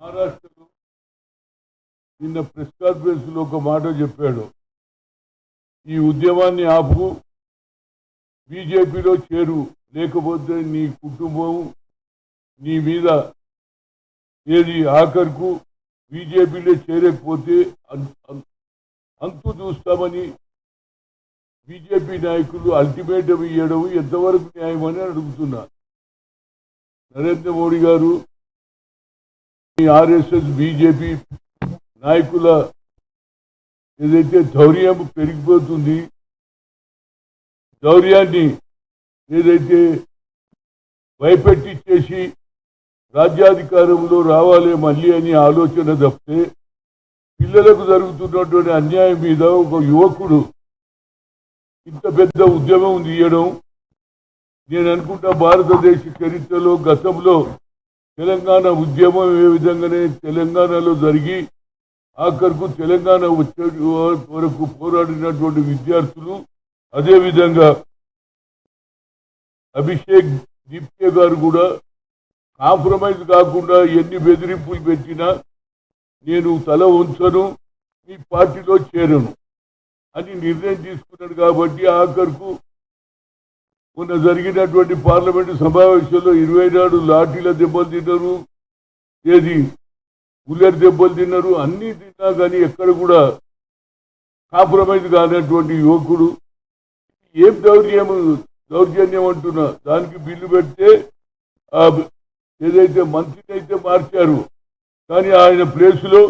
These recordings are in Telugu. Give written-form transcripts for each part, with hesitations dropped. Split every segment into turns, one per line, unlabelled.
మహారాష్ట్రలో నిన్న ప్రెస్ కాన్ఫరెన్స్ లో ఒక మాట చెప్పాడు. ఈ ఉద్యమాన్ని ఆపు, బీజేపీలో చేరు, లేకపోతే నీ కుటుంబం నీ మీద ఏది ఆఖరుకు బీజేపీలో చేరకపోతే అంతు చూస్తామని బీజేపీ నాయకులు అల్టిమేటం ఇవ్వడం ఎంతవరకు న్యాయమని అడుగుతున్నారు. నరేంద్ర మోడీ గారు ఆర్ఎస్ఎస్ బీజేపీ నాయకుల ఏదైతే ధౌర్యం పెరిగిపోతుంది, ధౌర్యాన్ని ఏదైతే భయపెట్టించేసి రాజ్యాధికారంలో రావాలి మళ్ళీ అని ఆలోచన తప్పితే పిల్లలకు జరుగుతున్నటువంటి అన్యాయం మీద ఒక యువకుడు ఇంత పెద్ద ఉద్యమం తీయడం, నేను అనుకుంటా భారతదేశ చరిత్రలో గతంలో తెలంగాణ ఉద్యమం ఏ విధంగానే తెలంగాణలో జరిగి ఆఖరుకు తెలంగాణ వచ్చే వరకు పోరాడినటువంటి విద్యార్థులు, అదేవిధంగా అభిషేక్ దీప్కే గారు కూడా కాంప్రమైజ్ కాకుండా ఎన్ని బెదిరింపులు పెట్టినా నేను తల ఉంచను, మీ పార్టీలో చేరను అని నిర్ణయం తీసుకున్నాడు. కాబట్టి ఆఖరుకు మొన్న జరిగినటువంటి పార్లమెంటు సమావేశంలో 24 లాఠీల దెబ్బలు తిన్నారు, ఏది బుల్లెట్ దెబ్బలు తిన్నారు, అన్ని తిన్నా కానీ ఎక్కడ కూడా కాంప్రమైజ్ కానటువంటి యువకుడు ఏం దౌర్జన్యం అంటున్నా. దానికి బిల్లు పెడితే ఏదైతే మంత్రిని అయితే మార్చారు, కానీ ఆయన ప్లేసులో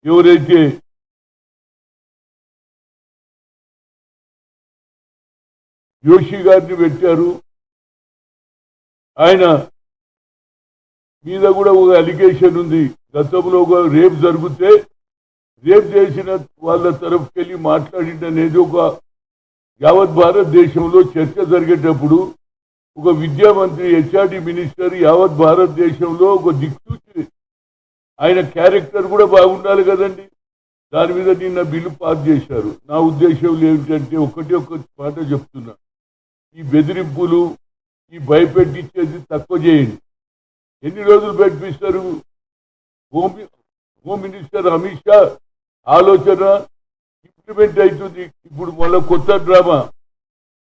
ఎవరైతే జోషి గారిని పెట్టారు, ఆయన మీద కూడా ఒక అలిగేషన్ ఉంది. గతంలో ఒక రేప్ జరిగితే రేప్ చేసిన వాళ్ళ తరఫుకెళ్ళి మాట్లాడిందనేది ఒక యావత్ భారతదేశంలో చర్చ జరిగేటప్పుడు ఒక విద్యామంత్రి హెచ్ఆర్డి మినిస్టర్ యావత్ భారతదేశంలో ఒక దిక్సూచి, ఆయన క్యారెక్టర్ కూడా బాగుండాలి కదండి. దాని మీద నిన్న బిల్లు పాస్ చేశారు. నా ఉద్దేశంలో ఏమిటంటే ఒక్క మాట చెప్తున్నా, ఈ బెదిరింపులు ఈ భయపెట్టించేది తక్కువ చేయండి. ఎన్ని రోజులు పెట్టిస్తారు? హోమ్ మినిస్టర్ అమిత్ షా ఆలోచన ఇంప్లిమెంట్ అవుతుంది. ఇప్పుడు మళ్ళీ కొత్త డ్రామా,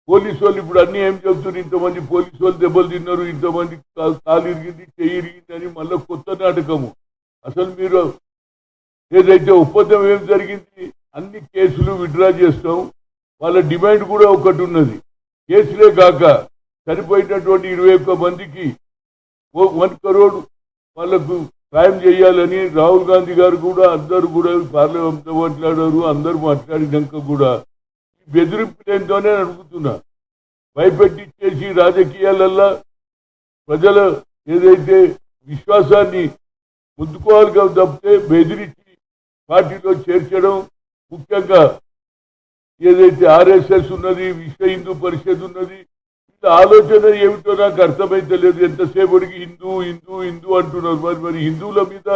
పోలీసు వాళ్ళు ఇప్పుడు అన్ని ఏం చెప్తున్నారు, ఇంతమంది పోలీసు వాళ్ళు దెబ్బలు తిన్నారు, ఇంతమంది కాలు ఇరిగింది, చెయ్యి ఇరిగింది అని మళ్ళీ కొత్త నాటకము. అసలు మీరు ఏదైతే ఒప్పందం ఏం జరిగింది, అన్ని కేసులు విత్డ్రా చేస్తాం. వాళ్ళ డిమాండ్ కూడా ఒకటి ఉన్నది, కేసులే కాక చనిపోయినటువంటి 21 మందికి 1 crore వాళ్ళకు సాయం చేయాలని రాహుల్ గాంధీ గారు కూడా అందరూ కూడా పార్లమెంట్లో మాట్లాడారు. అందరూ మాట్లాడినాక కూడా బెదిరింపులు ఏంటోనే అడుగుతున్నా. భయపెట్టించేసి రాజకీయాలల్లో ప్రజల ఏదైతే విశ్వాసాన్ని ముందుకోవాలి తప్పితే బెదిరించి పార్టీలో చేర్చడం, ముఖ్యంగా ఏదైతే ఆర్ఎస్ఎస్ ఉన్నది, విశ్వ హిందూ పరిషత్ ఉన్నది, ఆలోచన ఏమిటో నాకు అర్థమైతే లేదు. ఎంతసేపటికి హిందూ హిందూ హిందూ అంటున్నారు. మరి హిందువుల మీద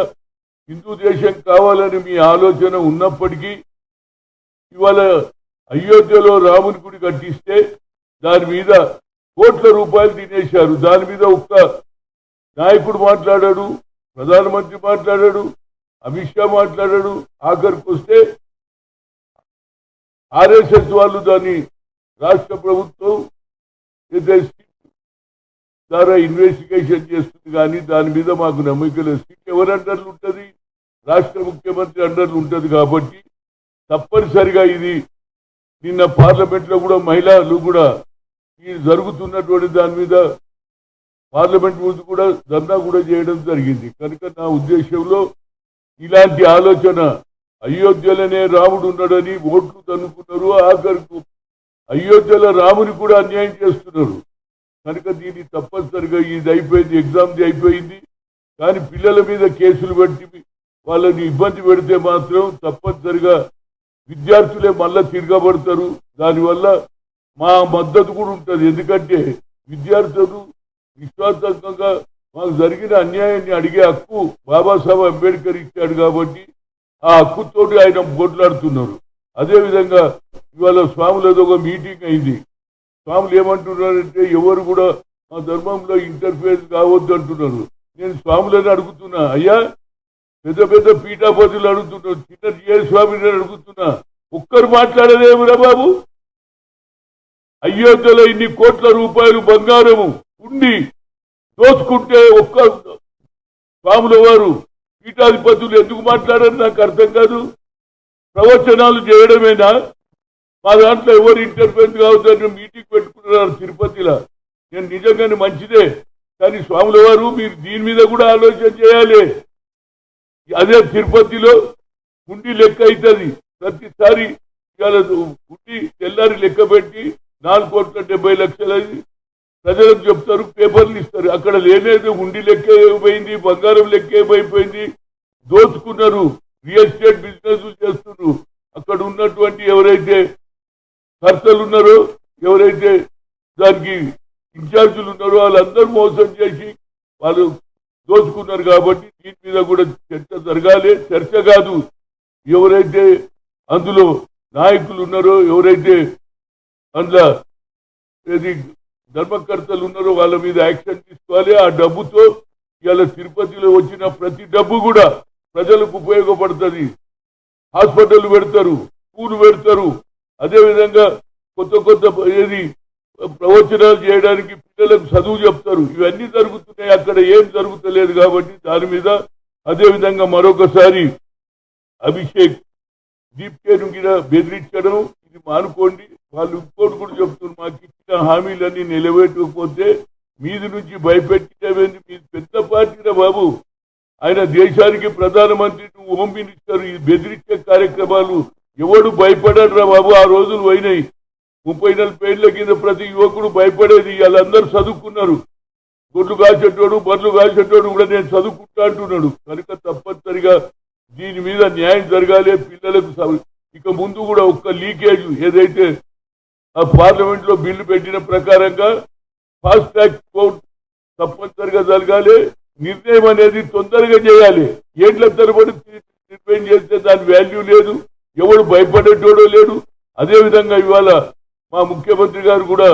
హిందూ దేశం కావాలని మీ ఆలోచన ఉన్నప్పటికీ ఇవాళ అయోధ్యలో రాముని గుడి కట్టిస్తే దాని మీద కోట్ల రూపాయలు తినేశారు. దాని మీద ఒక్క నాయకుడు మాట్లాడాడు, ప్రధానమంత్రి మాట్లాడాడు, అమిత్ షా మాట్లాడాడు. ఆఖరికి వస్తే ఆర్ఎస్ఎస్ వాళ్ళు దాన్ని రాష్ట్ర ప్రభుత్వం ద్వారా ఇన్వెస్టిగేషన్ చేస్తుంది, కానీ దాని మీద మాకు నమ్మకం లేదు. సీట్ ఎవరి అండర్లు ఉంటుంది? రాష్ట్ర ముఖ్యమంత్రి అండర్లు ఉంటుంది. కాబట్టి తప్పనిసరిగా ఇది నిన్న పార్లమెంట్లో కూడా మహిళలు కూడా ఈ జరుగుతున్నటువంటి దాని మీద పార్లమెంట్ ముందు కూడా ధర్నా కూడా చేయడం జరిగింది. కనుక నా ఉద్దేశంలో ఇలాంటి ఆలోచన, అయోధ్యలోనే రాముడు ఉన్నాడని ఓట్లు తన్నుకున్నారు, ఆఖరుకు అయోధ్యలో రాముని కూడా అన్యాయం చేస్తున్నారు. కనుక దీన్ని తప్పనిసరిగా ఇది అయిపోయింది, ఎగ్జామ్ది అయిపోయింది. కానీ పిల్లల మీద కేసులు పెట్టి వాళ్ళని ఇబ్బంది పెడితే మాత్రం తప్పనిసరిగా విద్యార్థులే మళ్ళా తిరగబడతారు. దానివల్ల మా మద్దతు కూడా ఉంటుంది. ఎందుకంటే విద్యార్థులు విశ్వాసంగా మాకు జరిగిన అన్యాయాన్ని అడిగే హక్కు బాబాసాహెబ్ అంబేద్కర్ ఇచ్చాడు. కాబట్టి ఆ హక్కుతోటి ఆయన పోట్లాడుతున్నారు. అదేవిధంగా ఇవాళ స్వాములతో ఒక మీటింగ్ అయింది. స్వాములు ఏమంటున్నారంటే ఎవరు కూడా మా ధర్మంలో ఇంటర్ఫేర్ కావద్దు అంటున్నారు. నేను స్వాములను అడుగుతున్నా, అయ్యా పెద్ద పెద్ద పీఠాపతులు అడుగుతున్నా, చిన్న జిఎస్ స్వామిని అడుగుతున్నా, ఒక్కరు మాట్లాడలేమురా బాబు. అయోధ్యలో ఇన్ని కోట్ల రూపాయలు బంగారము ఉండి దోచుకుంటే ఒక్క స్వాముల వారు పీఠాధిపతులు ఎందుకు మాట్లాడారు నాకు అర్థం కాదు. ప్రవచనాలు చేయడమేనా? మా దాంట్లో ఎవరు ఇంటర్ఫెన్స్ కావద్దని మీటింగ్ పెట్టుకున్నారు తిరుపతిలో. నేను నిజంగానే మంచిదే, కానీ స్వాముల వారు మీరు దీని మీద కూడా ఆలోచన చేయాలి. అదే తిరుపతిలో ఉండి లెక్క అవుతుంది ప్రతిసారి. ఉండి తెల్లారి లెక్క పెట్టి 4,70,00,000 ప్రజలకు చెప్తారు, పేపర్లు ఇస్తారు. అక్కడ లేనేది ఉండి లెక్క అయిపోయింది, బంగారం లెక్క అయిపోయింది. దోచుకున్నారు, రియల్ ఎస్టేట్ బిజినెస్ చేస్తున్నారు. అక్కడ ఉన్నటువంటి ఎవరైతే కర్తలు ఉన్నారో, ఎవరైతే దానికి ఇన్ఛార్జీలు ఉన్నారో వాళ్ళందరూ మోసం చేసి వాళ్ళు దోచుకున్నారు. కాబట్టి దీని మీద కూడా చర్చ జరగాలి. చర్చ కాదు, ఎవరైతే అందులో నాయకులు ఉన్నారో, ఎవరైతే అందులో ఏది ధర్మకర్తలు ఉన్నారో వాళ్ళ మీద యాక్షన్ తీసుకోవాలి. ఆ డబ్బుతో ఇవాళ తిరుపతిలో వచ్చిన ప్రతి డబ్బు కూడా ప్రజలకు ఉపయోగపడుతుంది. హాస్పిటల్ పెడతారు, స్కూల్ పెడతారు, అదేవిధంగా కొత్త కొత్త ఏది ప్రవచనాలు చేయడానికి పిల్లలకు చదువు చెప్తారు. ఇవన్నీ జరుగుతున్నాయి, అక్కడ ఏం జరుగుతలేదు. కాబట్టి దాని మీద అదేవిధంగా మరొకసారి అభిషేక్ దీప్కేను కూడా బెదిరించడం ఇది మానుకోండి. వాళ్ళు ఇంకోటి కూడా చెప్తున్నారు, మాకు ఇచ్చిన హామీలన్నీ నిలబెట్టకపోతే మీది నుంచి భయపెట్టినవేంది, మీది పెద్ద పార్టీరా బాబు. ఆయన దేశానికి ప్రధానమంత్రి, హోమ్ మినిస్టర్. ఈ బెదిరించే కార్యక్రమాలు ఎవడు భయపడరా బాబు. ఆ రోజులు పోయినాయి. 30-40 ఏళ్ల కింద ప్రతి యువకుడు భయపడేది. వాళ్ళందరూ చదువుకున్నారు. గొడ్లు కాసేటోడు, బర్లు కాసేటోడు కూడా నేను చదువుకుంటా అంటున్నాడు. కనుక తప్పనిసరిగా దీని మీద న్యాయం జరగాలి. పిల్లలకు ఇక ముందు కూడా ఒక్క లీకేజ్ ఏదైతే ఆ పార్లమెంట్ లో బిల్లు పెట్టిన ప్రకారంగా ఫాస్ట్ ట్రాక్ కోర్టు తప్పనిసరిగా జరగాలి. నిర్ణయం అనేది తొందరగా చేయాలి. ఏళ్ల తరబడి నిర్ణయం చేస్తే దాని వాల్యూ లేదు, ఎవడు భయపడేటోడో లేడు. అదేవిధంగా ఇవాళ మా ముఖ్యమంత్రి గారు కూడా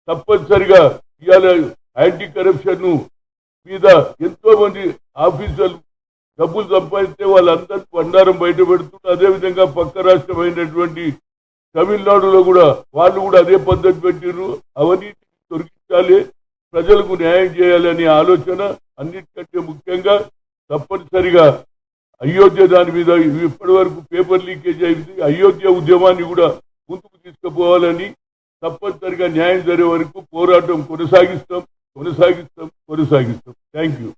తప్పనిసరిగా ఇవాళ యాంటీ కరప్షన్ మీద ఎంతో మంది ఆఫీసర్లు డబ్బులు సంపాదిస్తే వాళ్ళందరూ బండారం బయట పెడుతున్నారు. అదేవిధంగా పక్క రాష్ట్రమైనటువంటి తమిళనాడులో కూడా వాళ్ళు కూడా అదే పద్ధతి పెట్టిర్రు. అవినీతిని తొలగించాలి, ప్రజలకు న్యాయం చేయాలనే ఆలోచన అన్నిటికంటే ముఖ్యంగా తప్పనిసరిగా అయోధ్య దాని మీద ఇప్పటి వరకు పేపర్ లీకేజ్ అయింది. అయోధ్య ఉద్యమాన్ని కూడా ముందుకు తీసుకుపోవాలని తప్పనిసరిగా న్యాయం జరిగే వరకు పోరాటం కొనసాగిస్తాం. Thank you.